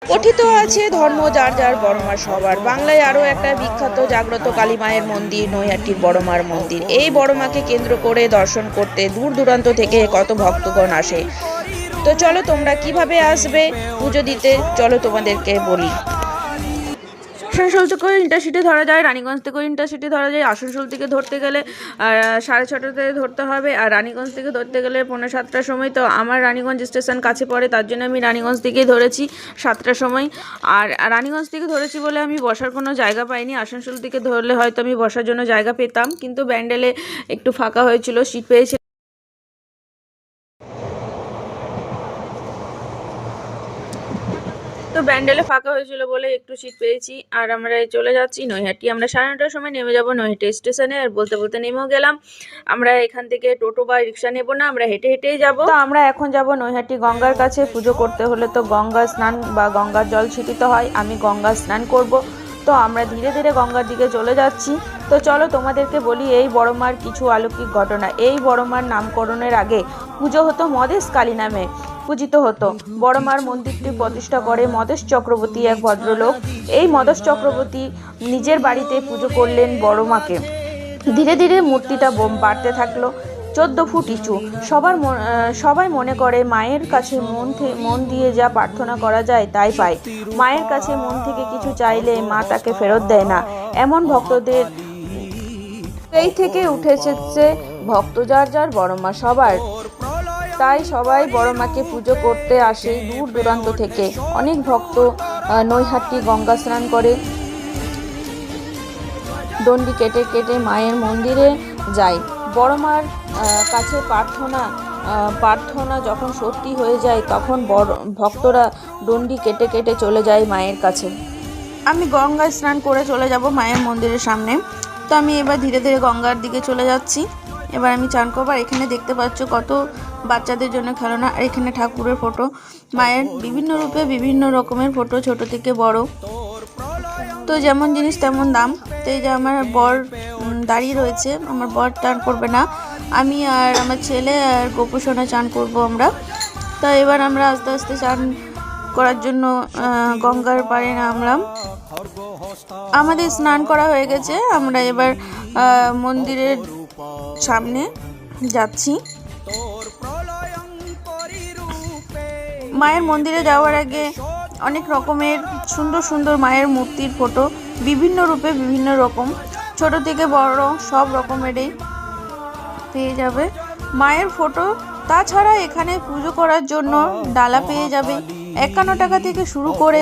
কথিত আছে ধর্ম যার যার বড়মা সবার। বাংলায় আরও একটা বিখ্যাত জাগ্রত কালী মায়ের মন্দির নৈহাটির বড়মার মন্দির। এই বড়মাকে কেন্দ্র করে দর্শন করতে দূর দূরান্ত থেকে কত ভক্তগণ আসে। তো চলো তোমরা কিভাবে আসবে পুজো দিতে, চলো তোমাদেরকে বলি। আসানসোল থেকে ইন্টারসিটি ধরা যায়, রানীগঞ্জ থেকেও ইন্টারসিটি ধরা যায়। আসানসোল থেকে ধরতে গেলে 6:30টাতে ধরতে হবে, আর রানীগঞ্জ থেকে ধরতে গেলে 6:45টার সময়। তো আমার রানীগঞ্জ স্টেশন কাছে পড়ে, তার জন্য আমি রানীগঞ্জ থেকেই ধরেছি 7টার সময়। আর রানীগঞ্জ থেকে ধরেছি বলে আমি বসার কোনো জায়গা পাইনি। আসানসোল থেকে ধরলে হয়তো আমি বসার জন্য জায়গা পেতাম, কিন্তু ব্যান্ডেলে একটু ফাঁকা হয়েছিল, সিট পেয়েছি। তো ব্যান্ডেলে ফাঁকা হয়েছিল বলে একটু সিট পেয়েছি। আর আমরা চলে যাচ্ছি নৈহাটি। আমরা 9:30টার সময় নেমে যাব নৈহাটি স্টেশনে। আর বলতে বলতে নেমেও গেলাম। আমরা এখান থেকে টোটো বা রিক্সা নেব না, আমরা হেঁটে হেঁটেই যাব। তো আমরা এখন যাব নৈহাটি গঙ্গার কাছে। পুজো করতে হলে তো গঙ্গা স্নান বা গঙ্গার জল ছিটিতে হয়। আমি গঙ্গা স্নান করব। তো আমরা ধীরে ধীরে গঙ্গার দিকে চলে যাচ্ছি। তো চলো তোমাদেরকে বলি এই বড়মার কিছু অলৌকিক ঘটনা। এই বড়মার নামকরণের আগে পুজো হতো মদেশ কালী নামে পূজিত হতো। বড়মার মন্দিরটি প্রতিষ্ঠা করে মদেশ চক্রবর্তী এক ভদ্রলোক। এই মদেশ চক্রবর্তী নিজের বাড়িতে পুজো করলেন বড়মাকে। ধীরে ধীরে মূর্তিটা বাড়তে থাকলো, 14 ফুট উঁচু। সবাই মনে করে মায়ের কাছে মন দিয়ে যা প্রার্থনা করা যায় তাই পায়। মায়ের কাছে মন থেকে কিছু চাইলে মা তাকে ফেরত দেয় না, এমন ভক্তদের এই থেকে উঠেছে ভক্ত যার যার বড়মা সবার। তাই সবাই বড়মাকে পুজো করতে আসে দূর দূরান্ত থেকে। অনেক ভক্ত নৈহাটি গঙ্গা স্নান করে, দণ্ডি কেটে কেটে মায়ের মন্দিরে যায়। বড়মার কাছে প্রার্থনা যখন সত্যি হয়ে যায় তখন ভক্তরা দণ্ডি কেটে কেটে চলে যায় মায়ের কাছে। আমি গঙ্গায় স্নান করে চলে যাব মায়ের মন্দিরের সামনে। তো আমি এবার ধীরে ধীরে গঙ্গার দিকে চলে যাচ্ছি। এবার আমি চান করবো। আর এখানে দেখতে পাচ্ছ কত বাচ্চাদের জন্য খেলনা। আর এখানে ঠাকুরের ফটো, মায়ের বিভিন্ন রূপে বিভিন্ন রকমের ফটো, ছোট থেকে বড়। তো যেমন জিনিস তেমন দাম। তো এই যে আমার বর দাঁড়িয়ে রয়েছে, আমার বর চান করবে না, আমি আর আমার ছেলে আর গোপুসোনা চান করব আমরা। তো এবার আমরা আস্তে আস্তে চান করার জন্য গঙ্গার পাড়ে নামলাম। আমাদের স্নান করা হয়ে গেছে, আমরা এবার মন্দিরের সামনে যাচ্ছি। মায়ের মন্দিরে যাওয়ার আগে অনেক রকমের সুন্দর সুন্দর মায়ের মূর্তির ফটো, বিভিন্ন রূপে বিভিন্ন রকম, ছোট থেকে বড় সব রকমেরই পেয়ে যাবে মায়ের ফটো। তাছাড়া এখানে পুজো করার জন্য ডালা পেয়ে যাবে 51 টাকা থেকে শুরু করে